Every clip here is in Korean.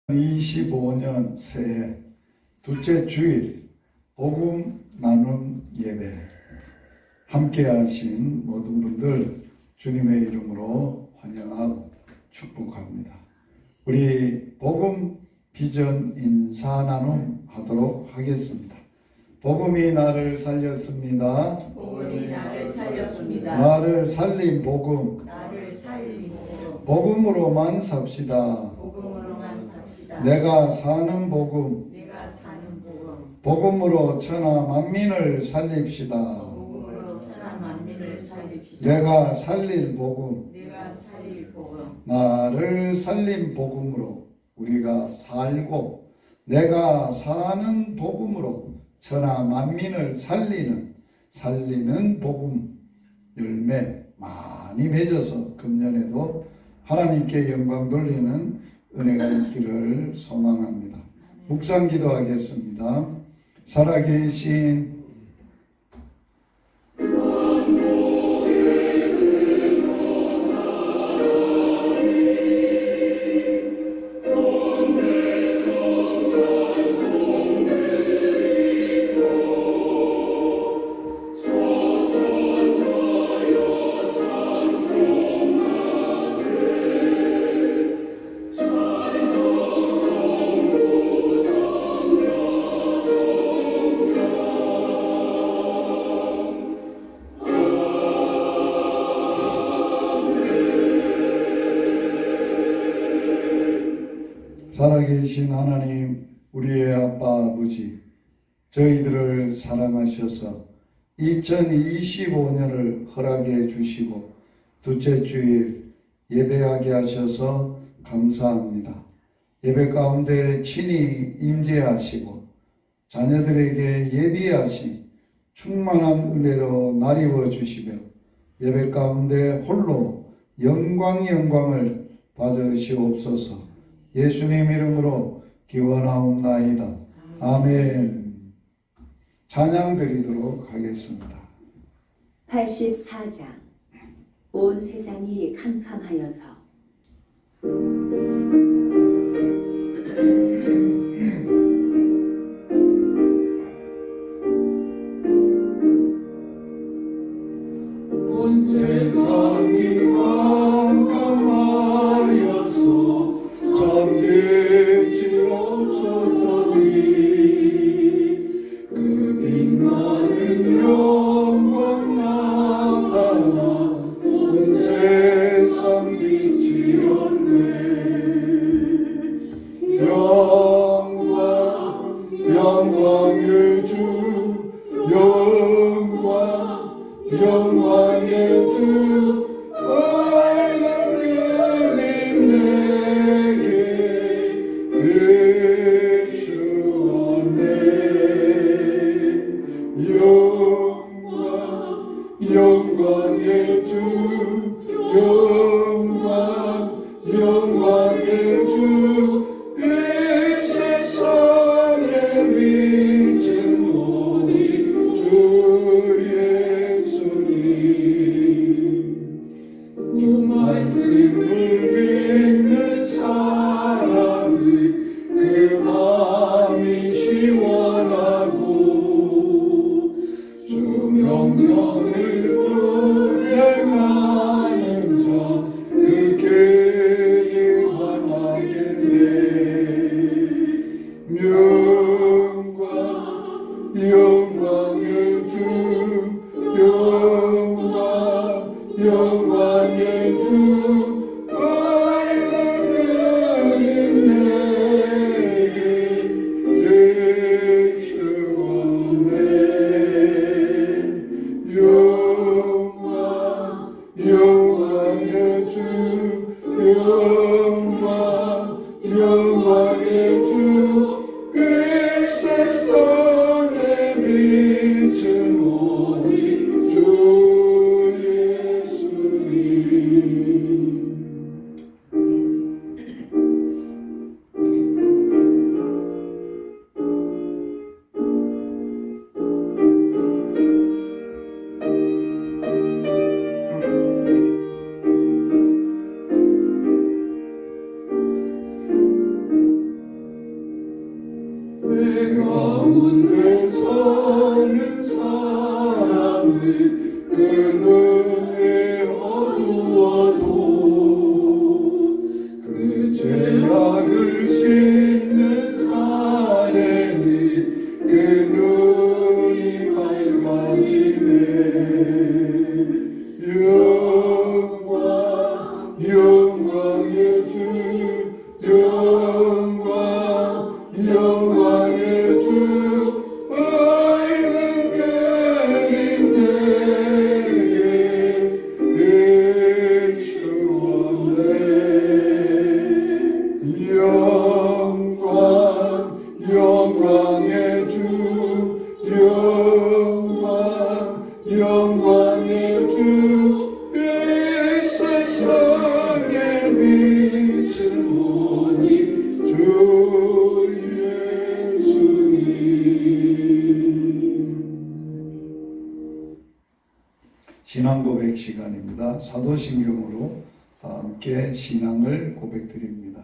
2025년 새해 둘째 주일 복음 나눔 예배 함께 하신 모든 분들 주님의 이름으로 환영하고 축복합니다. 우리 복음 비전 인사 나눔 하도록 하겠습니다. 복음이 나를 살렸습니다. 복음이 나를 살렸습니다. 나를 살린 복음. 나를 살린 복음. 복음으로만 삽시다. 복음으로만 삽시다. 내가 사는 복음. 내가 사는 복음. 복음으로 천하 만민을 살립시다. 복음으로 천하 만민을 살립시다. 내가 살릴 복음. 내가 살릴 복음. 나를 살린 복음으로 우리가 살고 내가 사는 복음으로 천하 만민을 살리는 복음 열매 많이 맺어서 금년에도 하나님께 영광 돌리는 은혜가 있기를 소망합니다. 묵상 기도하겠습니다. 살아계신 살아계신 하나님, 우리의 아빠 아버지, 저희들을 사랑하셔서 2025년을 허락해 주시고 둘째 주일 예배하게 하셔서 감사합니다. 예배 가운데 친히 임재하시고 자녀들에게 예비하신 충만한 은혜로 나리워 주시며 예배 가운데 홀로 영광을 받으시옵소서. 예수님 이름으로 기원하옵나이다. 아멘. 찬양 드리도록 하겠습니다. 84장 온 세상이 캄캄하여서 온 세상이 깜깜하여서 잠들지 없었더니 그 빛나는 영광 나타나 온 세상 비치었네. 영광의 주 영광의 주 얼굴이 내게 비추었네. 영광의 주 영광의 주 이 세상에 비친 오직 주 예수님. 주 말씀을 믿는 사람의 그 마음이 시원하고 주 명령을 수행하는 자 그 길이 환하겠네. 영광의 주 영광의 주 얼굴이 내게 비추었네. 영광의 주 영광의 주 이 세상에 비친 오직 주 예수님. 신앙 고백 시간입니다. 사도신경으로 다 함께 신앙을 고백드립니다.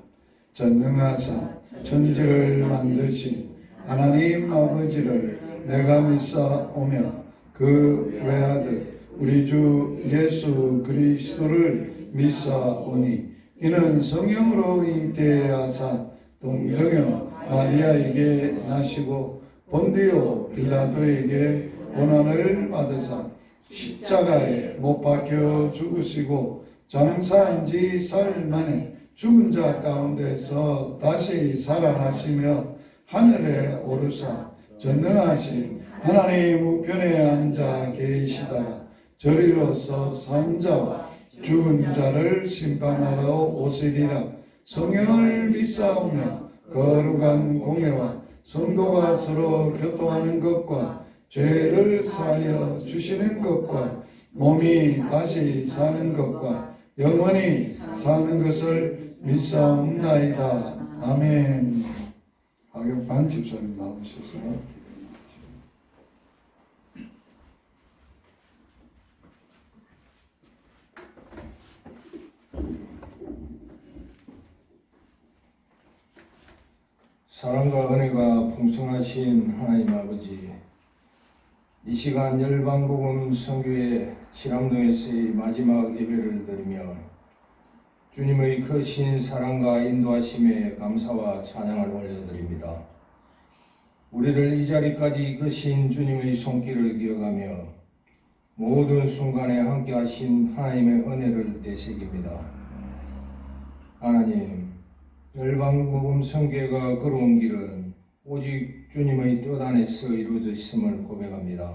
전능하사 천지를 만드신 하나님 아버지를 내가 믿사오며 그 외아들 우리 주 예수 그리스도를 믿사오니 이는 성령으로 잉태하사 동정녀 마리아에게 나시고 본디오 빌라도에게 고난을 받으사 십자가에 못 박혀 죽으시고 장사한 지 사흘 만에 죽은 자 가운데서 다시 살아나시며 하늘에 오르사 전능하신 하나님 우편에 앉아 계시다가 저리로서 산 자와 죽은 자를 심판하러 오시리라. 성령을 믿사오며 거룩한 공예와 성도가 서로 교통하는 것과 죄를 사하여 주시는 것과 몸이 다시 사는 것과 영원히 사는 것을 믿사옵나이다. 아멘. 박영반 집사님 나오셔서 사랑과 은혜가 풍성하신 하나님 아버지, 이 시간 열방복음 선교회 칠암동에서의 마지막 예배를 드리며 주님의 크신 사랑과 인도하심에 감사와 찬양을 올려드립니다. 우리를 이 자리까지 이끄신 주님의 손길을 기억하며 모든 순간에 함께하신 하나님의 은혜를 되새깁니다. 하나님, 열방복음 선교회가 걸어온 길은 오직 주님의 뜻 안에서 이루어졌음을 고백합니다.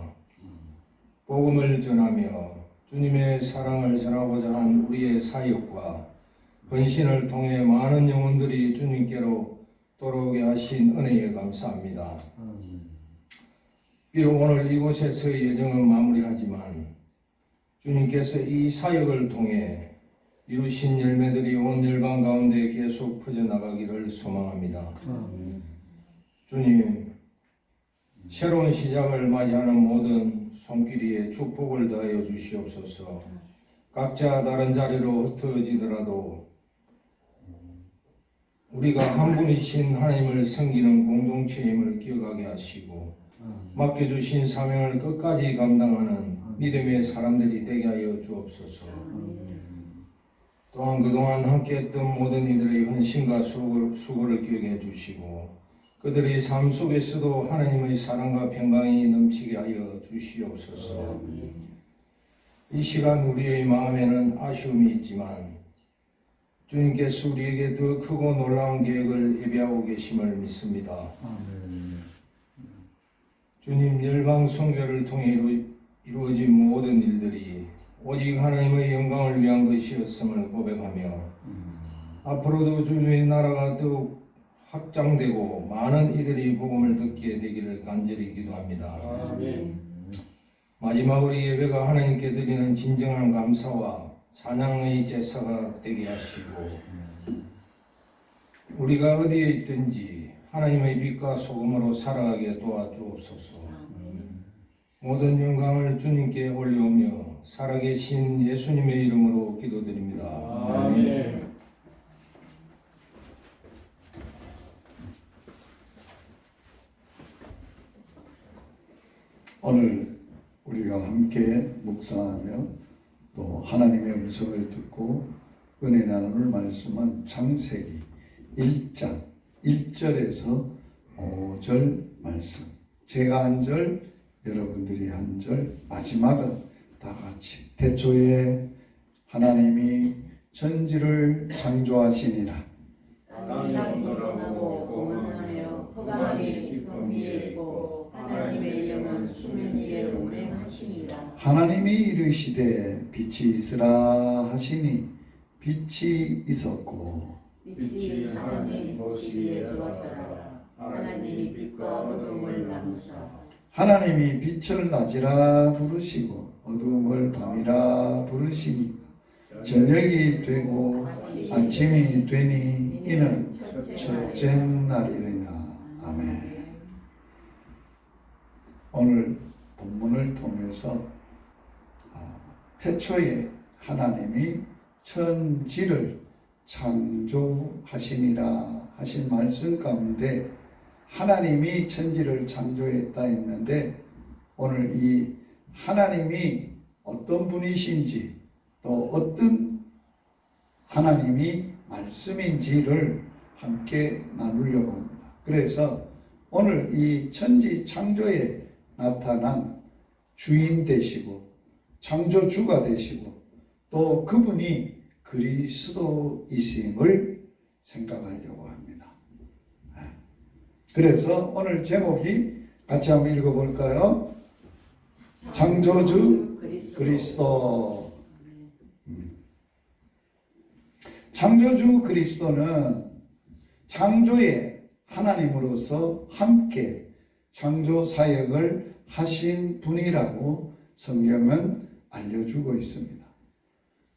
복음을 전하며 주님의 사랑을 전하고자 한 우리의 사역과 헌신을 통해 많은 영혼들이 주님께로 돌아오게 하신 은혜에 감사합니다. 비록 오늘 이곳에서의 여정은 마무리하지만 주님께서 이 사역을 통해 이루신 열매들이 온 열방 가운데 계속 퍼져나가기를 소망합니다. 주님, 새로운 시작을 맞이하는 모든 손길이에 축복을 더하여 주시옵소서. 각자 다른 자리로 흩어지더라도 우리가 한 분이신 하나님을 섬기는 공동체임을 기억하게 하시고 맡겨주신 사명을 끝까지 감당하는 믿음의 사람들이 되게 하여 주옵소서. 또한 그동안 함께했던 모든 이들의 헌신과 수고를 기억해 주시고 그들의 삶 속에서도 하나님의 사랑과 평강이 넘치게 하여 주시옵소서. 이 시간 우리의 마음에는 아쉬움이 있지만 주님께서 우리에게 더 크고 놀라운 계획을 예비하고 계심을 믿습니다. 주님, 열방 선교를 통해 이루어진 모든 일들이 오직 하나님의 영광을 위한 것이었음을 고백하며 앞으로도 주님의 나라가 더욱 확장되고 많은 이들이 복음을 듣게 되기를 간절히 기도합니다. 아멘. 마지막으로 예배가 하나님께 드리는 진정한 감사와 찬양의 제사가 되게 하시고 우리가 어디에 있든지 하나님의 빛과 소금으로 살아가게 도와주옵소서. 모든 영광을 주님께 올려오며 살아계신 예수님의 이름으로 기도드립니다. 아멘. 오늘 우리가 함께 묵상하며 또 하나님의 음성을 듣고 은혜 나눌 말씀은 창세기 1장 1절에서 5절 말씀. 제가 한 절, 여러분들이 한 절, 마지막은 다 같이. 태초에 하나님이 천지를 창조하시니라. 땅이 일어나고 공헌하여 흑암이 깊음 위에 있고 하나님의 영은 수면 위에 운행하시니라. 하나님이 이르시되 빛이 있으라 하시니 빛이 있었고 빛이 하나님 보시기에 좋았더라. 하나님이 빛과 어둠을 나누사 하나님이 빛을 낮이라 부르시고 어두움을 밤이라 부르시니 저녁이 되고 아침이 되니 이는 첫째 날이니라. 아멘. 오늘 본문을 통해서 태초에 하나님이 천지를 창조하시니라 하신 말씀 가운데 하나님이 천지를 창조했다 했는데 오늘 이 하나님이 어떤 분이신지 또 어떤 하나님이 말씀인지를 함께 나누려고 합니다. 그래서 오늘 이 천지 창조에 나타난 주인 되시고 창조주가 되시고 또 그분이 그리스도이심을 생각하려고 합니다. 그래서 오늘 제목이 같이 한번 읽어볼까요? 창조주 그리스도. 창조주 그리스도는 창조의 하나님으로서 함께 창조 사역을 하신 분이라고 성경은 알려주고 있습니다.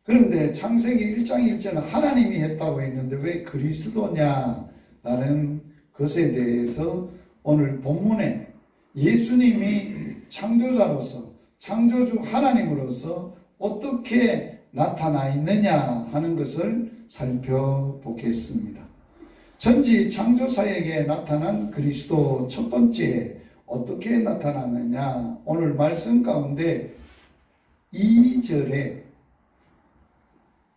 그런데 창세기 1장 1절은 하나님이 했다고 했는데 왜 그리스도냐라는 것에 대해서 오늘 본문에 예수님이 창조자로서 창조주 하나님으로서 어떻게 나타나 있느냐 하는 것을 살펴보겠습니다. 천지 창조사역에 나타난 그리스도 첫 번째 어떻게 나타나느냐 오늘 말씀 가운데 2절에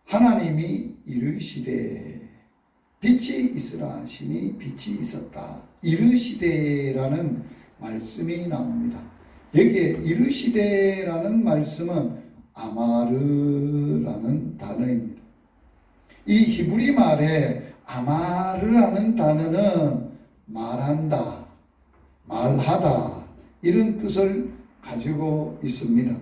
하나님이 이르시되 빛이 있으라 하시니 빛이 있었다. 이르시되라는 말씀이 나옵니다. 여기에 이르시되라는 말씀은 아마르라는 단어입니다. 이 히브리 말에 아마르라는 단어는 말한다, 말하다 이런 뜻을 가지고 있습니다.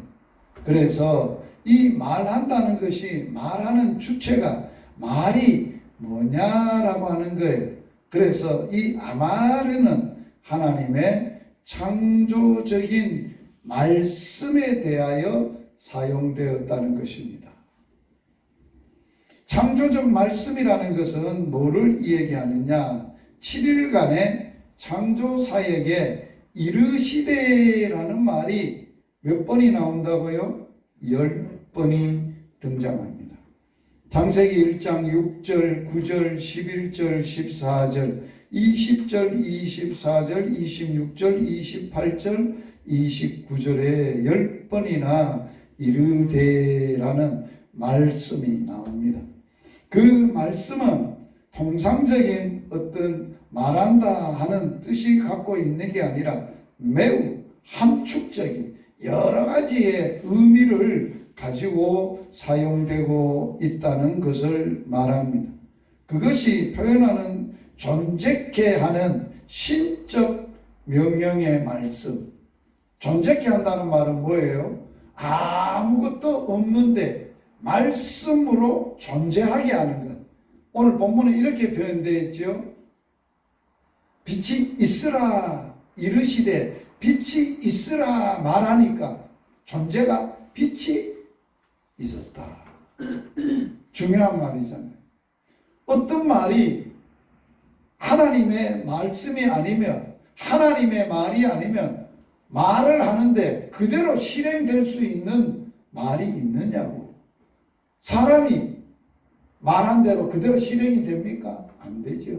그래서 이 말한다는 것이 말하는 주체가 말이 뭐냐라고 하는 거예요. 그래서 이 아마르는 하나님의 창조적인 말씀에 대하여 사용되었다는 것입니다. 창조적 말씀이라는 것은 뭐를 얘기하느냐? 7일간의 창조 사역에 이르시되라는 말이 몇 번이 나온다고요? 10번이 등장합니다. 창세기 1장 6절, 9절, 11절, 14절, 20절, 24절, 26절, 28절, 29절에 10번이나 이르되라는 말씀이 나옵니다. 그 말씀은 통상적인 어떤 말한다 하는 뜻이 갖고 있는 게 아니라 매우 함축적인 여러 가지의 의미를 가지고 사용되고 있다는 것을 말합니다. 그것이 표현하는 존재케 하는 신적 명령의 말씀. 존재케 한다는 말은 뭐예요? 아무것도 없는데 말씀으로 존재하게 하는 것. 오늘 본문은 이렇게 표현되어 있죠. 빛이 있으라 이르시되 빛이 있으라 말하니까 존재가 빛이 있었다. 중요한 말이잖아요. 어떤 말이 하나님의 말씀이 아니면 하나님의 말이 아니면 말을 하는데 그대로 실행될 수 있는 말이 있느냐고. 사람이 말한 대로 그대로 실행이 됩니까? 안 되죠.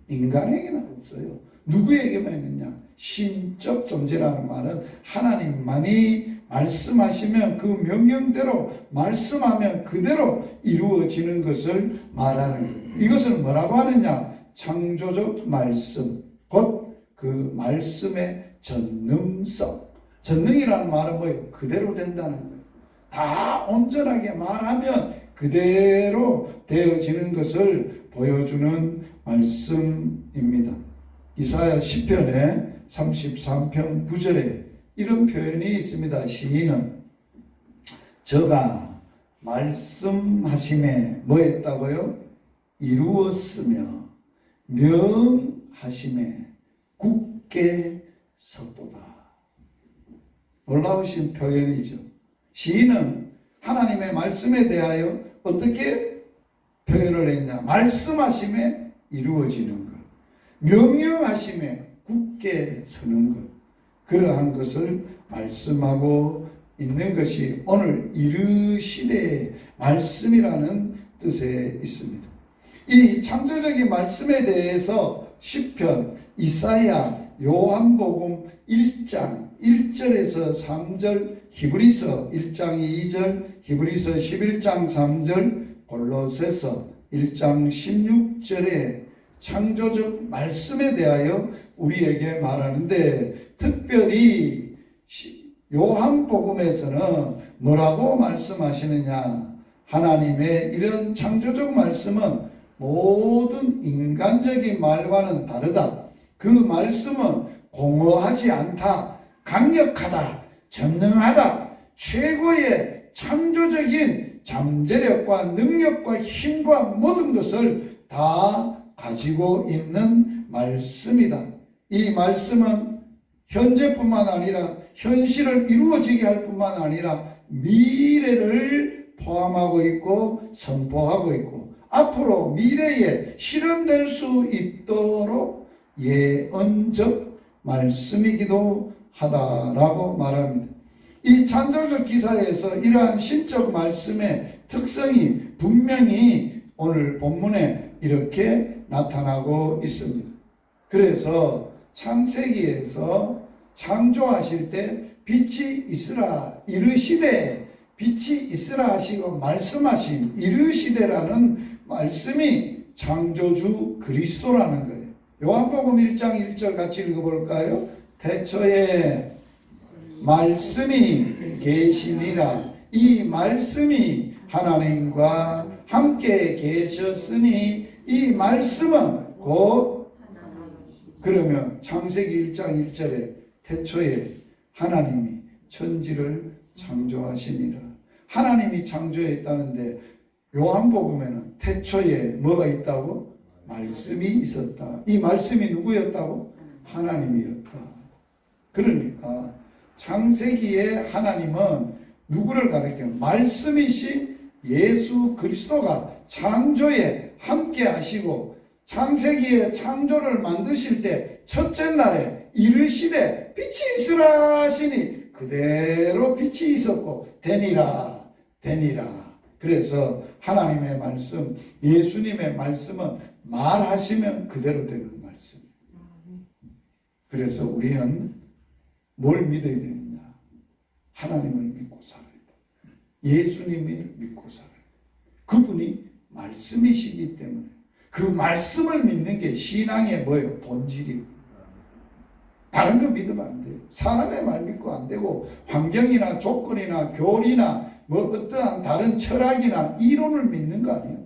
인간에게는 없어요. 누구에게만 있느냐? 신적 존재라는 말은 하나님만이 말씀하시면 그 명령대로 말씀하면 그대로 이루어지는 것을 말하는 거예요. 이것을 뭐라고 하느냐? 창조적 말씀, 곧 그 말씀의 전능성. 전능이라는 말은 뭐예요? 그대로 된다는 거예요. 다 온전하게 말하면 그대로 되어지는 것을 보여주는 말씀입니다. 이사야 10편에 33편 9절에 이런 표현이 있습니다. 시인은 저가 말씀하심에 뭐 했다고요? 이루었으며 명하심에 굳게 섰도다. 놀라우신 표현이죠. 시인은 하나님의 말씀에 대하여 어떻게 표현을 했냐? 말씀하심에 이루어지는 것, 명령하심에 굳게 서는 것, 그러한 것을 말씀하고 있는 것이 오늘 이르시되 말씀이라는 뜻에 있습니다. 이 창조적인 말씀에 대해서 시편, 이사야, 요한복음 1장 1절에서 3절, 히브리서 1장 2절, 히브리서 11장 3절, 골로새서 1장 16절에 창조적 말씀에 대하여 우리에게 말하는데, 특별히 요한복음에서는 뭐라고 말씀하시느냐? 하나님의 이런 창조적 말씀은 모든 인간적인 말과는 다르다. 그 말씀은 공허하지 않다, 강력하다, 전능하다, 최고의 창조적인 잠재력과 능력과 힘과 모든 것을 다 가지고 있는 말씀이다. 이 말씀은 현재뿐만 아니라 현실을 이루어지게 할 뿐만 아니라 미래를 포함하고 있고 선포하고 있고 앞으로 미래에 실현될 수 있도록 예언적 말씀이기도 하다라고 말합니다. 이 창조적 기사에서 이러한 신적 말씀의 특성이 분명히 오늘 본문에 이렇게 나타나고 있습니다. 그래서 창세기에서 창조하실 때 빛이 있으라 이르시되, 빛이 있으라 하시고 말씀하신 이르시되라는 말씀이 창조주 그리스도라는 거예요. 요한복음 1장 1절 같이 읽어볼까요? 태초에 말씀이 계시니라. 이 말씀이 하나님과 함께 계셨으니 이 말씀은 곧, 그러면 창세기 1장 1절에 태초에 하나님이 천지를 창조하시니라. 하나님이 창조했다는데 요한복음에는 태초에 뭐가 있다고? 말씀이 있었다. 이 말씀이 누구였다고? 하나님이었다. 그러니까 창세기의 하나님은 누구를 가리키는? 말씀이신 예수 그리스도가 창조에 함께 하시고 창세기의 창조를 만드실 때 첫째 날에 이르시되 빛이 있으라 하시니 그대로 빛이 있었고 되니라. 그래서 하나님의 말씀, 예수님의 말씀은 말하시면 그대로 되는 말씀. 그래서 우리는 뭘 믿어야 되느냐? 하나님을 믿고 살아야 돼. 예수님을 믿고 살아야 돼. 그분이 말씀이시기 때문에 그 말씀을 믿는 게 신앙의 뭐예요? 본질이에요. 다른 거 믿으면 안 돼요. 사람의 말 믿고 안 되고 환경이나 조건이나 교리나 뭐 어떠한 다른 철학이나 이론을 믿는 거 아니에요.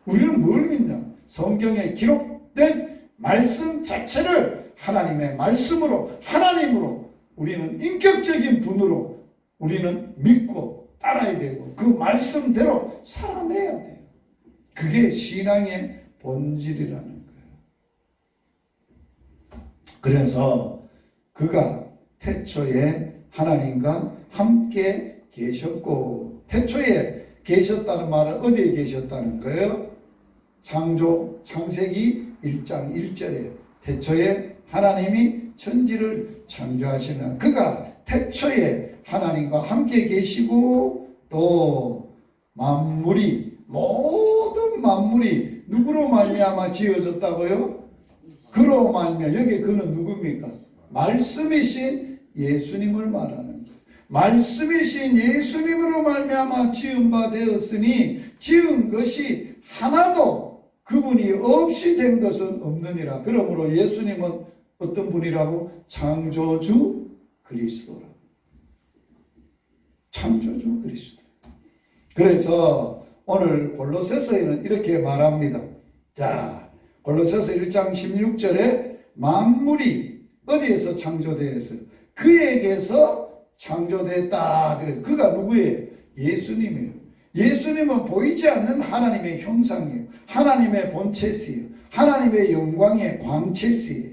우리는 뭘 믿냐? 성경에 기록된 말씀 자체를 하나님의 말씀으로, 하나님으로 우리는 인격적인 분으로 우리는 믿고 따라야 되고 그 말씀대로 살아내야 돼요. 그게 신앙의 본질이라는 거예요. 그래서 그가 태초에 하나님과 함께 계셨고, 태초에 계셨다는 말은 어디에 계셨다는 거예요? 창세기 1장 1절에 태초에 하나님이 천지를 창조하시는, 그가 태초에 하나님과 함께 계시고 또 만물이, 모든 만물이 누구로 말미암아 지어졌다고요? 그로 말미암아. 여기 그는 누굽니까? 말씀이신 예수님을 말하는 거예요. 말씀이신 예수님으로 말미암아 지은 바 되었으니 지은 것이 하나도 그분이 없이 된 것은 없느니라. 그러므로 예수님은 어떤 분이라고? 창조주 그리스도라. 창조주 그리스도. 그래서 오늘 골로새서에는 이렇게 말합니다. 자, 골로새서 1장 16절에 만물이 어디에서 창조되었어요? 그에게서 창조됐다. 그래서 그가 누구예요? 예수님이에요. 예수님은 보이지 않는 하나님의 형상이에요. 하나님의 본체시에요. 하나님의 영광의 광채시에요.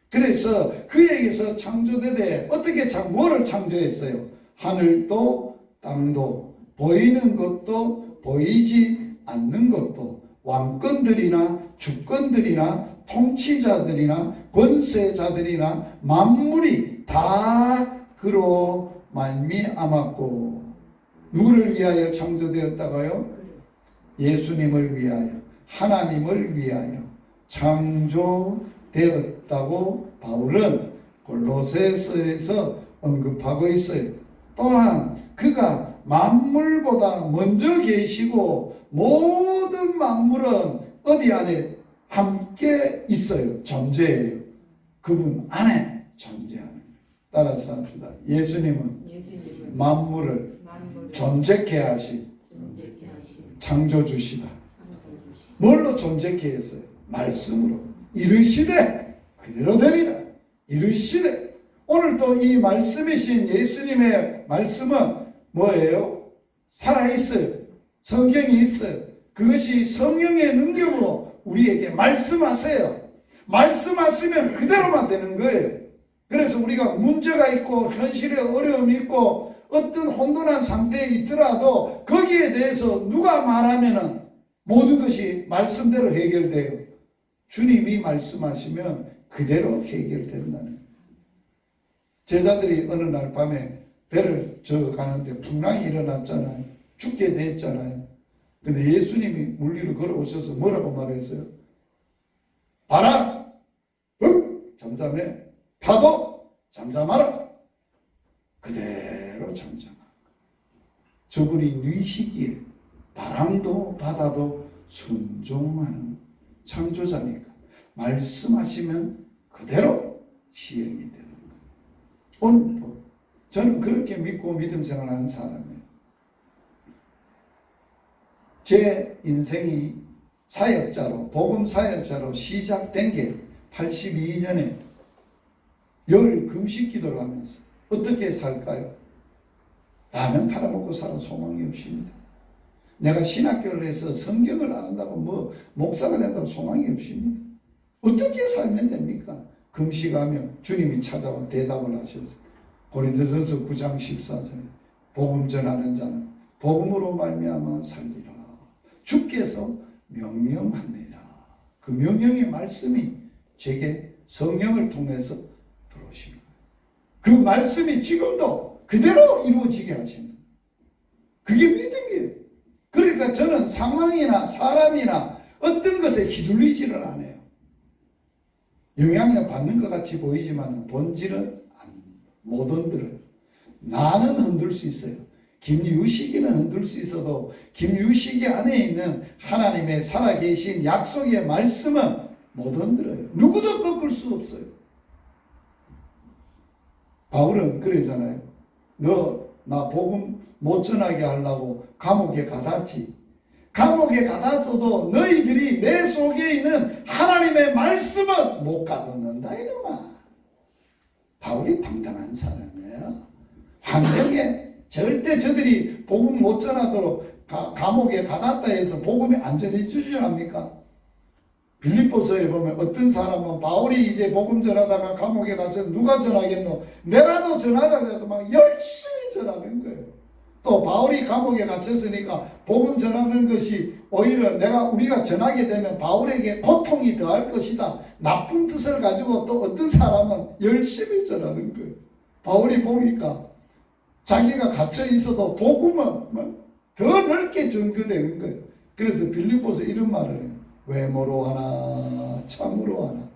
그래서 그에게서 창조되되 어떻게 뭐를 창조했어요? 하늘도 땅도, 보이는 것도 보이지 않는 것도, 왕권들이나 주권들이나 통치자들이나 권세자들이나 만물이 다 그로 말미암았고. 누구를 위하여 창조되었다고요? 예수님을 위하여, 하나님을 위하여 창조되었다고 바울은 골로새서에서 언급하고 있어요. 또한 그가 만물보다 먼저 계시고 모든 만물은 어디 안에 함께 있어요. 존재해요. 그분 안에 존재하는 거예요. 따라서 합시다. 예수님은 만물을 존재케 하신 창조주시다. 뭘로 존재케 했어요? 말씀으로. 이르시되 그대로 되리라. 이르시되. 오늘 또 이 말씀이신 예수님의 말씀은 뭐예요? 살아있어요. 성경이 있어요. 그것이 성령의 능력으로 우리에게 말씀하세요. 말씀하시면 그대로만 되는 거예요. 그래서 우리가 문제가 있고 현실에 어려움이 있고 어떤 혼돈한 상태에 있더라도 거기에 대해서 누가 말하면은 모든 것이 말씀대로 해결돼요. 주님이 말씀하시면 그대로 해결된다는 거예요. 제자들이 어느 날 밤에 배를 저어 가는데 풍랑이 일어났잖아요. 죽게 됐잖아요. 근데 예수님이 물 위로 걸어오셔서 뭐라고 말했어요? 바람, 잠잠해. 파도, 잠잠하라. 그대로 잠잠하. 저분이 뉘시기에 바람도 바다도 순종하는 창조자니까 말씀하시면 그대로 시행이 되는 거예요. 오늘도 저는 그렇게 믿고 믿음 생활하는 사람이에요. 제 인생이 사역자로, 복음 사역자로 시작된 게 82년에 열 금식 기도를 하면서 어떻게 살까요? 라면 팔아먹고 살아 소망이 없습니다. 내가 신학교를 해서 성경을 안 한다고 뭐 목사가 된다고 소망이 없습니다. 어떻게 살면 됩니까? 금식하며 주님이 찾아와 대답을 하셨어요. 고린도전서 9장 14절 복음 전하는 자는 복음으로 말미암아 살리라. 주께서 명령하느니라. 그 명령의 말씀이 제게 성령을 통해서 들어오신 거예요. 그 말씀이 지금도 그대로 이루어지게 하십니다. 그게 믿음이에요. 그러니까 저는 상황이나 사람이나 어떤 것에 휘둘리지를 않아요. 영향을 받는 것 같이 보이지만 본질은 못 흔들어요. 나는 흔들 수 있어요. 김유식이는 흔들 수 있어도 김유식이 안에 있는 하나님의 살아계신 약속의 말씀은 못 흔들어요. 누구도 꺾을 수 없어요. 바울은 그러잖아요. 너 나 복음 못 전하게 하려고 감옥에 가뒀지. 감옥에 가뒀어도 너희들이 내 속에 있는 하나님의 말씀은 못 가뒀는다 이놈아. 바울이 당당한 사람이에요. 환경에 절대 저들이 복음 못 전하도록 감옥에 가뒀다 해서 복음이 안 전해주지 않습니까? 빌립보서에 보면 어떤 사람은 바울이 이제 복음 전하다가 감옥에 갇혀서 누가 전하겠노? 내라도 전하자 그래도 막 열심히 전하는 거예요. 또 바울이 감옥에 갇혔으니까 복음 전하는 것이 오히려 우리가 전하게 되면 바울에게 고통이 더할 것이다. 나쁜 뜻을 가지고 또 어떤 사람은 열심히 전하는 거예요. 바울이 보니까 자기가 갇혀 있어도 복음은 더 넓게 전거되는 거예요. 그래서 빌립보서 이런 말을 해요. 외모로 하나 참으로 하나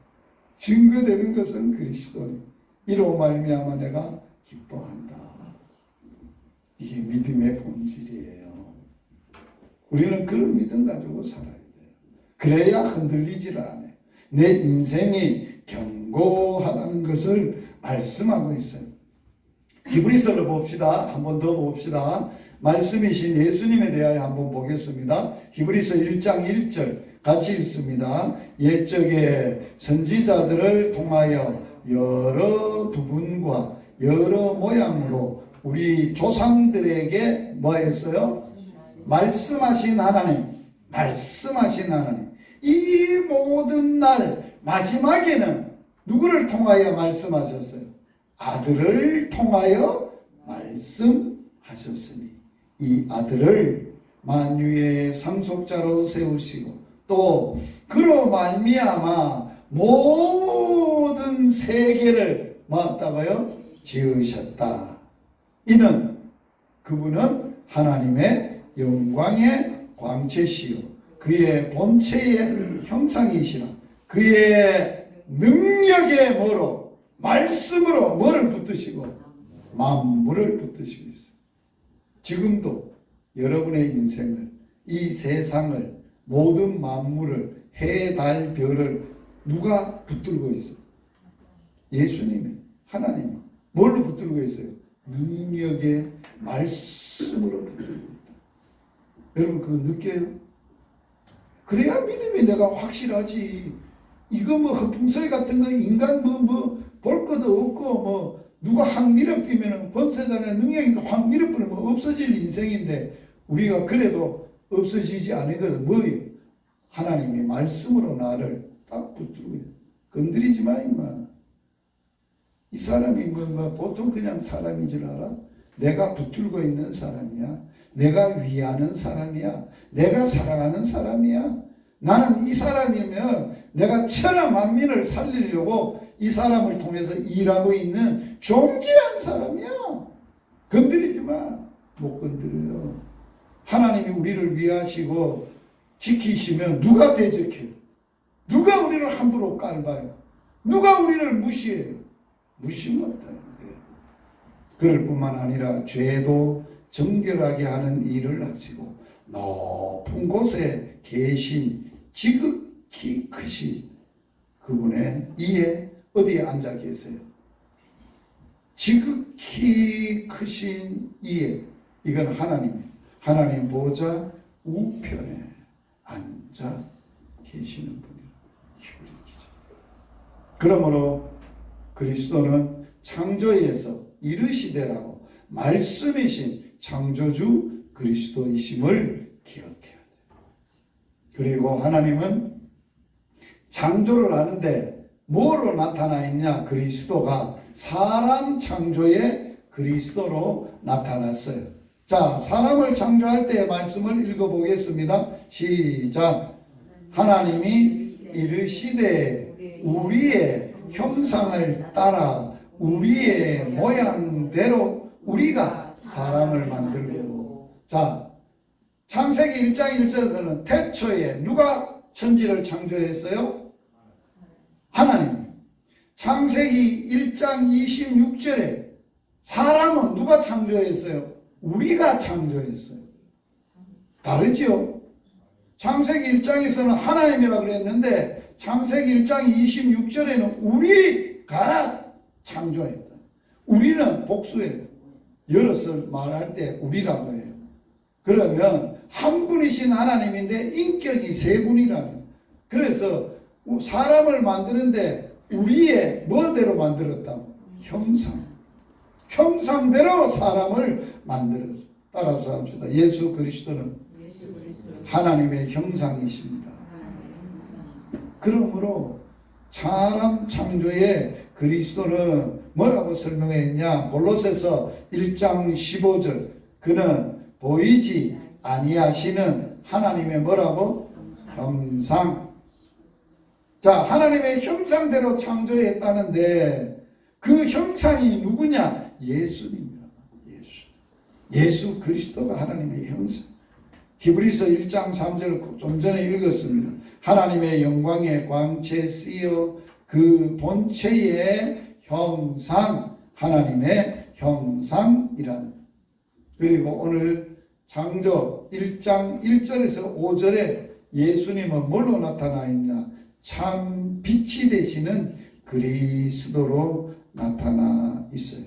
증거되는 것은 그리스도니 이로 말미암아 내가 기뻐한다. 이게 믿음의 본질이에요. 우리는 그런 믿음 가지고 살아야 돼요. 그래야 흔들리지를 않아요. 내 인생이 견고하다는 것을 말씀하고 있어요. 히브리서를 봅시다. 한 번 더 봅시다. 말씀이신 예수님에 대하여 한번 보겠습니다. 히브리서 1장 1절 같이 읽습니다. 옛적에 선지자들을 통하여 여러 부분과 여러 모양으로 우리 조상들에게 뭐 했어요? 말씀하신 하나님. 말씀하신 하나님. 이 모든 날 마지막에는 누구를 통하여 말씀하셨어요? 아들을 통하여 말씀하셨으니 이 아들을 만유의 상속자로 세우시고 또 그로 말미암아 모든 세계를 뭐 했다고요? 지으셨다. 이는 그분은 하나님의 영광의 광채시요 그의 본체의 형상이시라. 그의 능력의 뭐로? 말씀으로 뭐를 붙드시고? 만물을 붙드시고 있어요. 지금도 여러분의 인생을, 이 세상을, 모든 만물을, 해, 달, 별을 누가 붙들고 있어요? 예수님이, 하나님이. 뭘로 붙들고 있어요? 능력의 말씀으로 붙들고 있다. 여러분 그거 느껴요? 그래야 믿음이 내가 확실하지. 이거 뭐 흑풍서리 같은 거 인간 볼 것도 없고 누가 확 밀어뿌리면 권세자의 능력이 확 밀어뿌리면 없어질 인생인데 우리가 그래도 없어지지 않은 것은 뭐예요? 하나님이 말씀으로 나를 딱 붙들고 있다. 건드리지 마 임마. 이 사람이 보통 그냥 사람인 줄 알아? 내가 붙들고 있는 사람이야. 내가 위하는 사람이야. 내가 사랑하는 사람이야. 나는 이 사람이면 내가 천하 만민을 살리려고 이 사람을 통해서 일하고 있는 존귀한 사람이야. 건드리지 마. 못 건드려요. 하나님이 우리를 위하시고 지키시면 누가 대적해요? 누가 우리를 함부로 깔봐요? 누가 우리를 무시해요? 무시는 없다는 거예요. 그럴 뿐만 아니라 죄도 정결하게 하는 일을 하시고 높은 곳에 계신 지극히 크신 그분의 이에 어디에 앉아 계세요? 지극히 크신 이에 이건 하나님 보좌 우편에 앉아 계시는 분이라. 히브리기죠. 그러므로 그리스도는 창조에서 이르시되라고 말씀이신 창조주 그리스도이심을 기억해야 돼요. 그리고 하나님은 창조를 하는데 뭐로 나타나 있냐? 그리스도가 사람 창조의 그리스도로 나타났어요. 자, 사람을 창조할 때의 말씀을 읽어보겠습니다. 시작. 하나님이 이르시되 우리의 형상을 따라 우리의 모양대로 우리가 사람을 만들고. 자, 창세기 1장 1절에서는 태초에 누가 천지를 창조했어요? 하나님. 창세기 1장 26절에 사람은 누가 창조했어요? 우리가 창조했어요. 다르지요? 창세기 1장에서는 하나님이라고 그랬는데 창세기 1장 26절에는 우리가 창조했다. 우리는 복수예요. 열어서 말할 때 우리라고 해요. 그러면 한 분이신 하나님인데 인격이 세 분이라는 거예요. 그래서 사람을 만드는데 우리의 뭐대로 만들었다고? 형상대로 사람을 만들었어. 따라서 합시다. 예수 그리스도는 하나님의 형상이십니다. 그러므로 사람 창조의 그리스도는 뭐라고 설명했냐? 골로새서 1장 15절. 그는 보이지 아니하시는 하나님의 뭐라고? 형상. 자, 하나님의 형상대로 창조했다는데 그 형상이 누구냐? 예수님이라고. 예수 그리스도가 하나님의 형상. 히브리서 1장 3절 좀 전에 읽었습니다. 하나님의 영광의 광채 쓰여 그 본체의 형상, 하나님의 형상이라는. 그리고 오늘 창조 1장 1절에서 5절에 예수님은 뭘로 나타나 있냐? 참 빛이 되시는 그리스도로 나타나 있어요.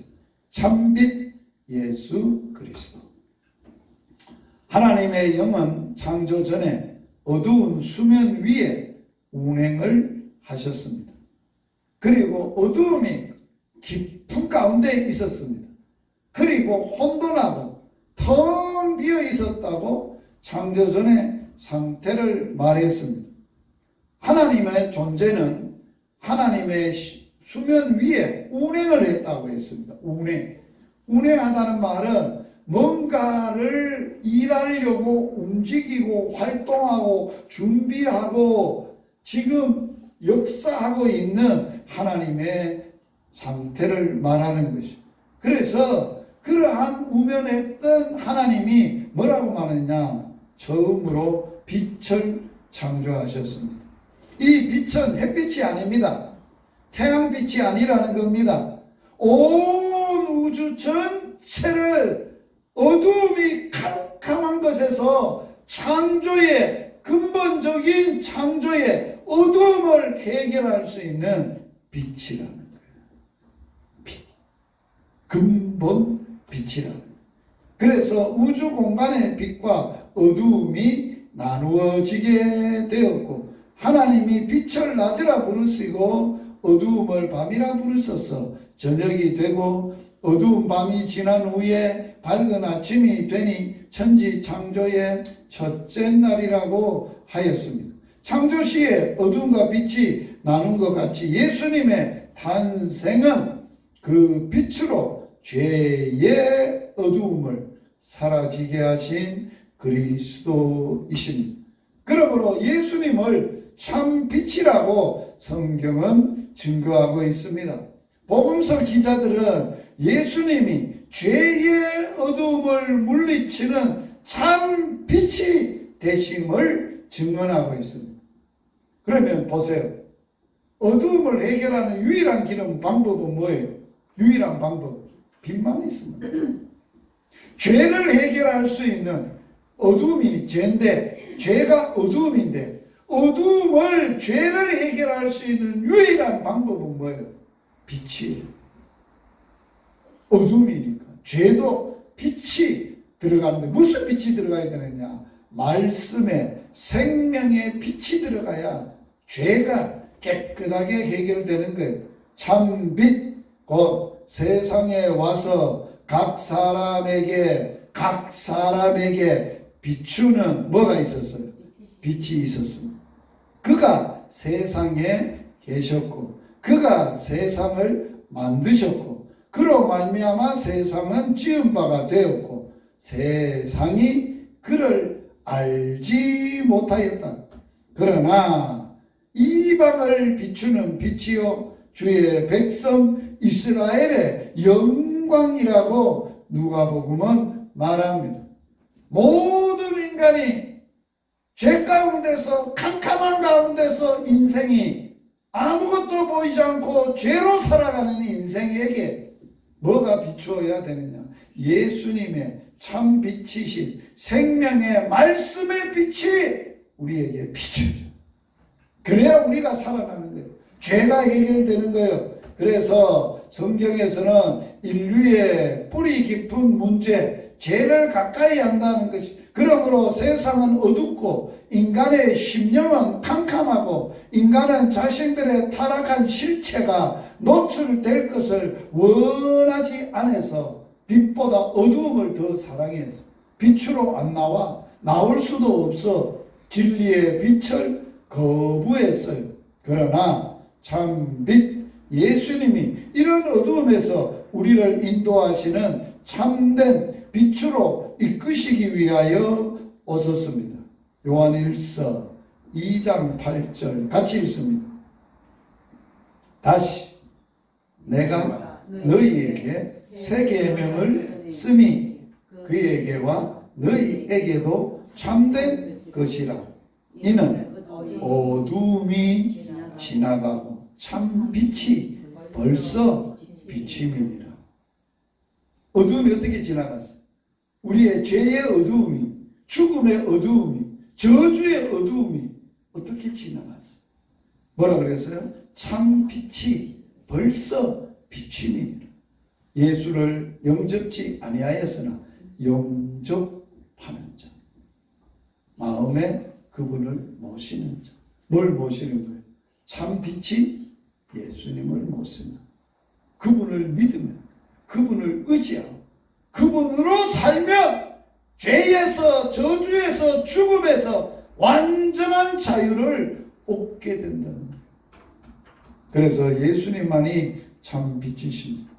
참빛 예수 그리스도. 하나님의 영은 창조 전에 어두운 수면 위에 운행을 하셨습니다. 그리고 어두움이 깊은 가운데 있었습니다. 그리고 혼돈하고 텅 비어 있었다고 창조 전에 상태를 말했습니다. 하나님의 존재는 하나님의 수면 위에 운행을 했다고 했습니다. 운행하다는 말은 뭔가를 일하려고 움직이고 활동하고 준비하고 지금 역사하고 있는 하나님의 상태를 말하는 것이. 그래서 그러한 우면했던 하나님이 뭐라고 말했냐? 처음으로 빛을 창조하셨습니다. 이 빛은 햇빛이 아닙니다. 태양빛이 아니라는 겁니다. 온 우주 전체를 어두움이 캄캄한 것에서 창조의 근본적인 창조의 어두움을 해결할 수 있는 빛이라는 거예요. 빛. 근본 빛이라는 거예요. 그래서 우주 공간의 빛과 어두움이 나누어지게 되었고 하나님이 빛을 낮이라 부르시고 어두움을 밤이라 부르셔서 저녁이 되고 어두운 밤이 지난 후에 밝은 아침이 되니 천지 창조의 첫째 날이라고 하였습니다. 창조 시에 어두움과 빛이 나눈 것 같이 예수님의 탄생은 그 빛으로 죄의 어두움을 사라지게 하신 그리스도이십니다. 그러므로 예수님을 참 빛이라고 성경은 증거하고 있습니다. 복음서 기자들은 예수님이 죄의 어두움을 물리치는 참 빛이 되심을 증언하고 있습니다. 그러면 보세요. 어두움을 해결하는 유일한 방법은 뭐예요? 유일한 방법, 빛만 있습니다. 죄를 해결할 수 있는 어두움이 죄인데, 죄가 어두움인데, 어두움을, 죄를 해결할 수 있는 유일한 방법은 뭐예요? 빛이에요. 어두움이니까. 죄도 빛이 들어가는데, 무슨 빛이 들어가야 되느냐? 말씀에 생명의 빛이 들어가야 죄가 깨끗하게 해결되는 거예요. 참 빛, 곧 세상에 와서 각 사람에게 비추는 뭐가 있었어요? 빛이 있었습니다. 그가 세상에 계셨고 그가 세상을 만드셨고 그로 말미암아 세상은 지은 바가 되었고 세상이 그를 알지 못하였다. 그러나 이방을 비추는 빛이요 주의 백성 이스라엘의 영광이라고 누가복음은 말합니다. 모든 인간이 죄 가운데서 캄캄한 가운데서 인생이 아무것도 보이지 않고 죄로 살아가는 인생에게 뭐가 비추어야 되느냐? 예수님의 참 빛이신 생명의 말씀의 빛이 우리에게 비추죠. 그래야 우리가 살아나는 거예요. 죄가 해결되는 거예요. 그래서 성경에서는 인류의 뿌리 깊은 문제, 죄를 가까이 한다는 것이, 그러므로 세상은 어둡고 인간의 심령은 캄캄하고 인간은 자신들의 타락한 실체가 노출될 것을 원하지 않아서 빛보다 어두움을 더 사랑해서 빛으로 안 나올 수도 없어 진리의 빛을 거부했어요. 그러나 참 빛 예수님이 이런 어두움에서 우리를 인도하시는 참된 빛으로 이끄시기 위하여 오셨습니다. 요한일서 2장 8절 같이 읽습니다. 다시 내가 너희에게 새 계명을 쓰니 그에게와 너희에게도 참된 것이라. 이는 어두움이 지나가고 참 빛이 벌써 비침이니라. 어두움이 어떻게 지나갔어? 우리의 죄의 어두움이, 죽음의 어두움이, 저주의 어두움이 어떻게 지나갔어? 뭐라 그랬어요? 참 빛이 벌써 비침이니라. 예수를 영접지 아니하였으나 영접하는 자, 마음에 그분을 모시는 자. 뭘 모시는 거예요? 참 빛이 예수님을 모시는, 그분을 믿으면, 그분을 의지하고 그분으로 살면 죄에서, 저주에서, 죽음에서 완전한 자유를 얻게 된다는 거예요. 그래서 예수님만이 참 빛이십니다.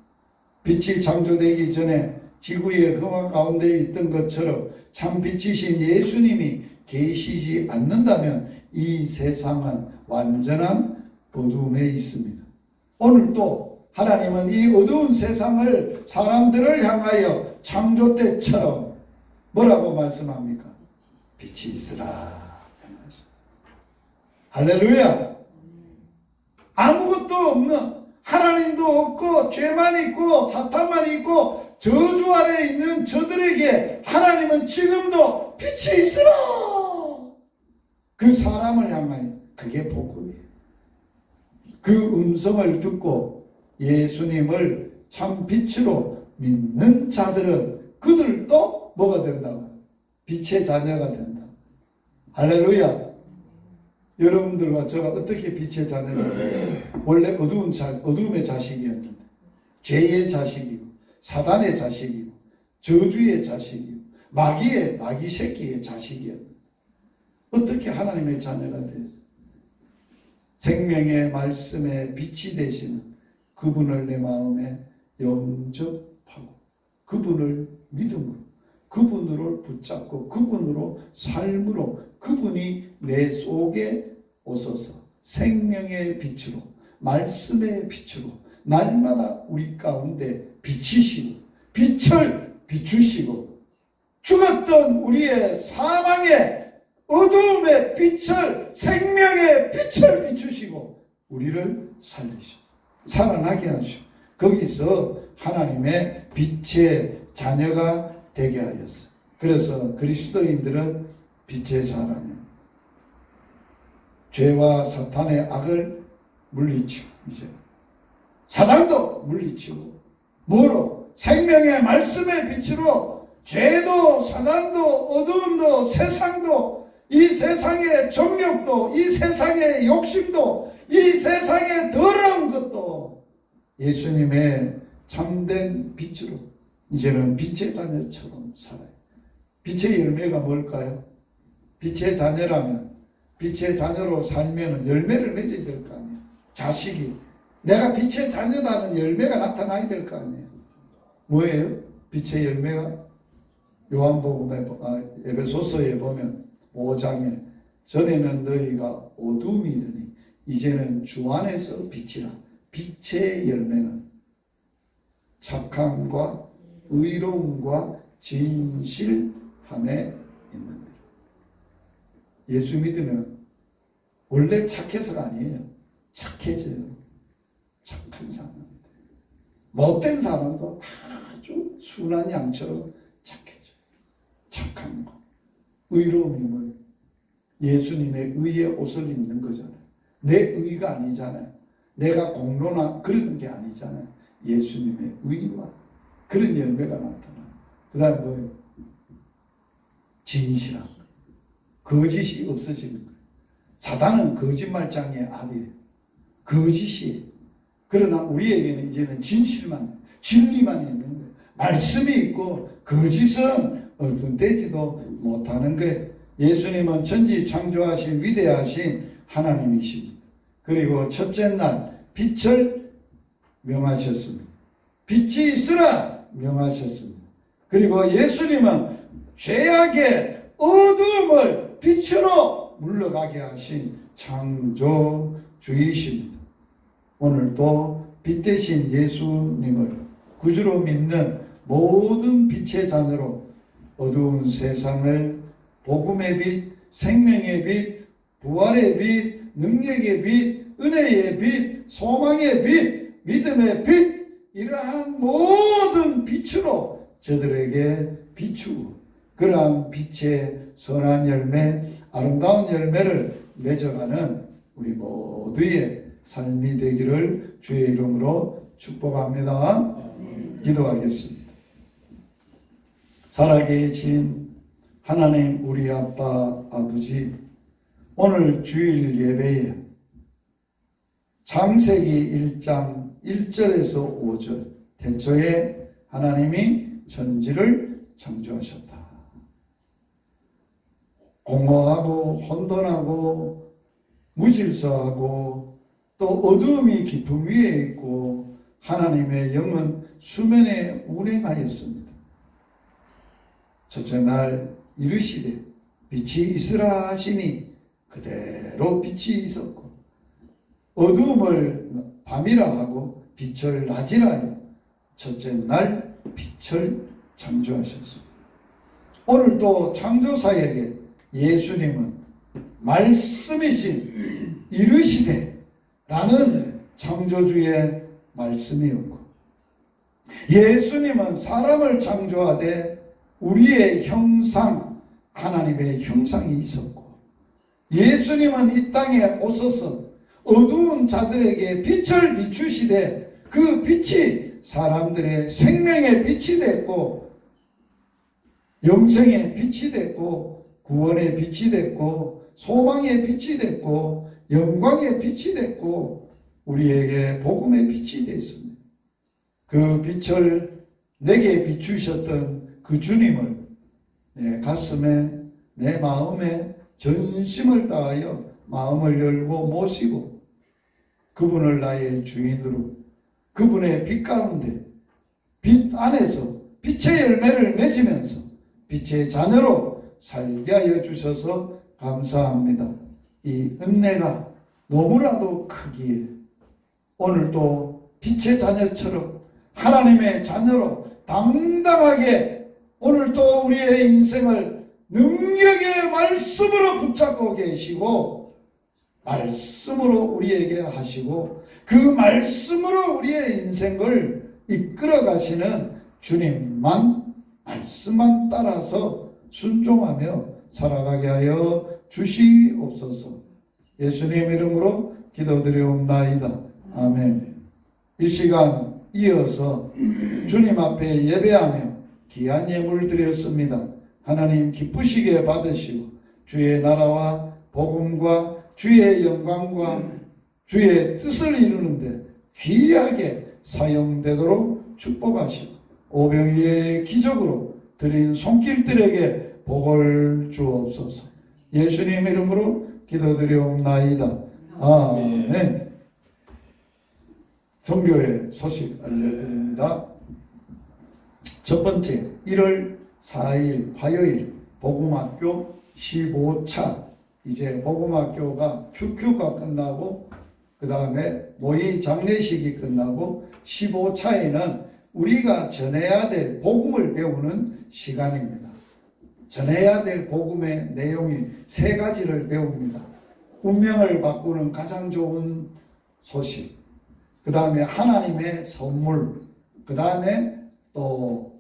빛이 창조되기 전에 지구의 흑암 가운데 있던 것처럼 참 빛이신 예수님이 계시지 않는다면 이 세상은 완전한 어둠에 있습니다. 오늘 또 하나님은 이 어두운 세상을 사람들을 향하여 창조 때처럼 뭐라고 말씀합니까? 빛이 있으라. 할렐루야. 아무것도 없는, 하나님도 없고 죄만 있고 사탄만 있고 저주 아래 있는 저들에게 하나님은 지금도 빛이 있으라. 그 사람을 향하여, 그게 복음이에요. 그 음성을 듣고 예수님을 참 빛으로 믿는 자들은 그들도 뭐가 된다고? 빛의 자녀가 된다. 할렐루야. 여러분들과 제가 어떻게 빛의 자녀가 됐어요? 원래 어두움의 자식이었는데, 죄의 자식이고 사단의 자식이고 저주의 자식이고 마귀 새끼의 자식이었는데 어떻게 하나님의 자녀가 됐어요? 생명의 말씀에 빛이 되시는 그분을 내 마음에 영접하고 그분을 믿음으로, 그분으로 붙잡고 그분으로 삶으로, 그분이 내 속에 오셔서 생명의 빛으로, 말씀의 빛으로 날마다 우리 가운데 비치시고 빛을 비추시고 죽었던 우리의 사망의 어두움의 빛을, 생명의 빛을 비추시고 우리를 살리시고 살아나게 하시고 거기서 하나님의 빛의 자녀가 되게 하였어요. 그래서 그리스도인들은 빛의 사람이에요. 죄와 사탄의 악을 물리치고 이제 사단도 물리치고 뭐로? 생명의 말씀의 빛으로 죄도 사단도 어두움도 세상도 이 세상의 정욕도 이 세상의 욕심도 이 세상의 더러운 것도 예수님의 참된 빛으로 이제는 빛의 자녀처럼 살아요. 빛의 열매가 뭘까요? 빛의 자녀라면, 빛의 자녀로 살면 열매를 맺어야 될 거 아니에요. 자식이 내가 빛의 자녀다는 열매가 나타나야 될 거 아니에요. 뭐예요? 빛의 열매가 요한복음에 에베소서에 보면 5장에 전에는 너희가 어둠이더니 이제는 주 안에서 빛이라. 빛의 열매는 착함과 의로움과 진실함에 있는 거예요. 예수 믿으면 원래 착해서가 아니에요. 착해져요. 착한 사람입니다. 못된 사람도 아주 순한 양처럼 착해져요. 착한 거. 의로움이 뭐예요? 예수님의 의의 옷을 입는 거잖아요. 내 의가 아니잖아요. 내가 공로나 그런 게 아니잖아요. 예수님의 의와 그런 열매가 나타나요. 그 다음에 뭐예요? 진실함. 거짓이 없어지는 거예요. 사단은 거짓말장의 압이에요. 거짓이에요. 그러나 우리에게는 이제는 진실만, 진리만 있는 거예요. 말씀이 있고 거짓은 얼큰대지도 못하는 거예요. 예수님은 천지 창조하신 위대하신 하나님이십니다. 그리고 첫째 날 빛을 명하셨습니다. 빛이 있으라 명하셨습니다. 그리고 예수님은 죄악의 어둠을 빛으로 물러가게 하신 창조주이십니다. 오늘도 빛 대신 예수님을 구주로 믿는 모든 빛의 자녀로 어두운 세상을 복음의 빛, 생명의 빛, 부활의 빛, 능력의 빛, 은혜의 빛, 소망의 빛, 믿음의 빛, 이러한 모든 빛으로 저들에게 비추고 그러한 빛의 선한 열매, 아름다운 열매를 맺어가는 우리 모두의 삶이 되기를 주의 이름으로 축복합니다. 기도하겠습니다. 살아계신 하나님 우리 아빠 아버지, 오늘 주일 예배에 창세기 1장 1절에서 5절 태초에 하나님이 천지를 창조하셨다. 공허하고 혼돈하고 무질서하고 또 어두움이 깊음 위에 있고 하나님의 영은 수면에 운행하였습니다. 첫째 날 이르시되 빛이 있으라 하시니 그대로 빛이 있었고 어두움을 밤이라 하고 빛을 낮이라여 첫째 날 빛을 창조하셨습니다. 오늘 또 창조사에게 예수님은 말씀이신 이르시되 라는 창조주의 말씀이었고, 예수님은 사람을 창조하되 우리의 형상, 하나님의 형상이 있었고, 예수님은 이 땅에 오셔서 어두운 자들에게 빛을 비추시되 그 빛이 사람들의 생명의 빛이 됐고, 영생의 빛이 됐고, 구원의 빛이 됐고, 소망의 빛이 됐고, 영광의 빛이 됐고, 우리에게 복음의 빛이 되었습니다. 그 빛을 내게 비추셨던 그 주님을 내 가슴에, 내 마음에 전심을 다하여 마음을 열고 모시고 그분을 나의 주인으로, 그분의 빛 가운데, 빛 안에서 빛의 열매를 맺으면서 빛의 자녀로 살게 하여 주셔서 감사합니다. 이 은혜가 너무나도 크기에 오늘도 빛의 자녀처럼 하나님의 자녀로 당당하게 오늘도 우리의 인생을 능력의 말씀으로 붙잡고 계시고, 말씀으로 우리에게 하시고 그 말씀으로 우리의 인생을 이끌어 가시는 주님만, 말씀만 따라서 순종하며 살아가게 하여 주시옵소서. 예수님 이름으로 기도드리옵나이다. 아멘. 이 시간 이어서 주님 앞에 예배하며 귀한 예물 드렸습니다. 하나님 기쁘시게 받으시고 주의 나라와 복음과 주의 영광과 주의 뜻을 이루는데 귀하게 사용되도록 축복하시고 오병이의 기적으로 드린 손길들에게 복을 주옵소서. 예수님 이름으로 기도드리옵나이다. 아멘. 선교의 소식 알려드립니다. 첫 번째, 1월 4일 화요일 복음학교 15차, 이제 복음학교가 QQ가 끝나고 그 다음에 모의 장례식이 끝나고 15차에는 우리가 전해야 될 복음을 배우는 시간입니다. 전해야 될 복음의 내용이 3가지를 배웁니다. 운명을 바꾸는 가장 좋은 소식, 그 다음에 하나님의 선물, 그 다음에 또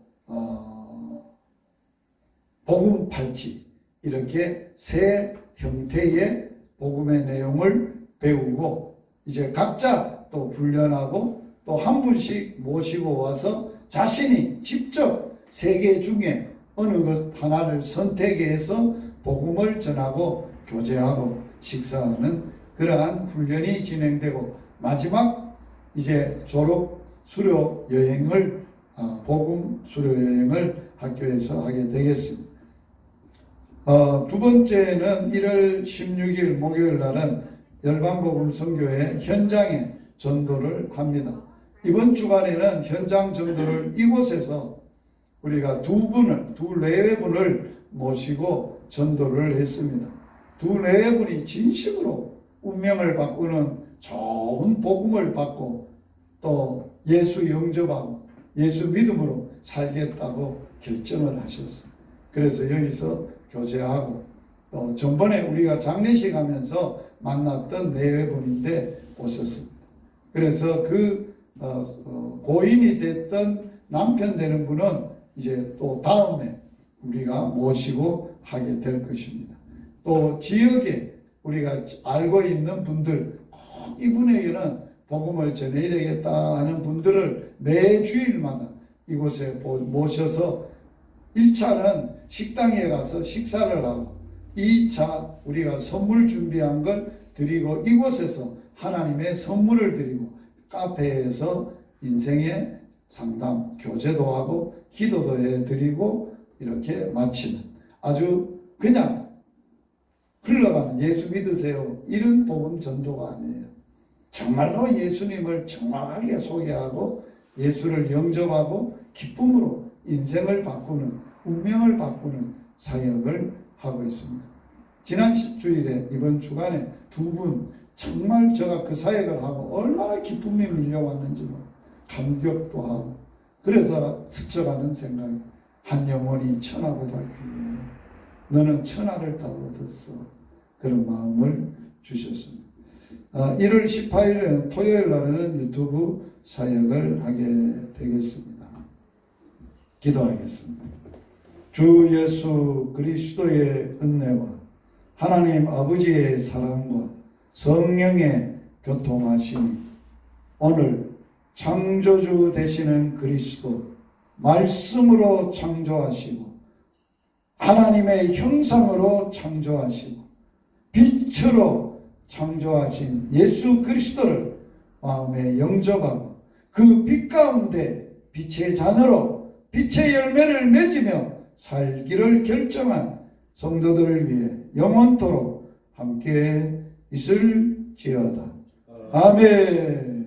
복음 팔찌, 이렇게 3 형태의 복음의 내용을 배우고 이제 각자 또 훈련하고 또 한 분씩 모시고 와서 자신이 직접 3개 중에 어느 것 하나를 선택해서 복음을 전하고 교제하고 식사하는 그러한 훈련이 진행되고, 마지막 이제 졸업 수료 여행을 복음 수료 여행을 학교에서 하게 되겠습니다. 두 번째는 1월 16일 목요일 날은 열방복음 선교회 현장에 전도를 합니다. 이번 주간에는 현장 전도를 이곳에서 우리가 두 내외분을 모시고 전도를 했습니다. 두 내외분이 진심으로 운명을 바꾸는 좋은 복음을 받고 또 예수 영접하고 예수 믿음으로 살겠다고 결정을 하셨어요. 그래서 여기서 교제하고 또 전번에 우리가 장례식 하면서 만났던 내외분인데 오셨습니다. 그래서 그 고인이 됐던 남편 되는 분은 이제 또 다음에 우리가 모시고 하게 될 것입니다. 또 지역에 우리가 알고 있는 분들, 꼭 이분에게는 복음을 전해야 되겠다 하는 분들을 매주일마다 이곳에 모셔서 1차는 식당에 가서 식사를 하고 2차 우리가 선물 준비한 걸 드리고 이곳에서 하나님의 선물을 드리고 카페에서 인생의 상담, 교제도 하고 기도도 해드리고 이렇게 마치는 아주 그냥 흘러가는 예수 믿으세요 이런 복음 전도가 아니에요. 정말로 예수님을 정확하게 소개하고 예수를 영접하고 기쁨으로 인생을 바꾸는, 운명을 바꾸는 사역을 하고 있습니다. 지난 주일에 이번 주간에 2분 정말 제가 그 사역을 하고 얼마나 기쁨이 밀려왔는지 몰라요. 감격도 하고 그래서 스쳐가는 생각 한 영혼이 천하보다 귀해 너는 천하를 다 얻었어 그런 마음을 주셨습니다. 1월 18일에는 토요일 날에는 유튜브 사역을 하게 되겠습니다. 기도하겠습니다. 주 예수 그리스도의 은혜와 하나님 아버지의 사랑과 성령의 교통하심이 오늘 창조주 되시는 그리스도 말씀으로 창조하시고 하나님의 형상으로 창조하시고 빛으로 창조하신 예수 그리스도를 마음에 영접하고 그 빛 가운데 빛의 자녀로 빛의 열매를 맺으며 살기를 결정한 성도들을 위해 영원토록 함께 있을지어다. 아멘.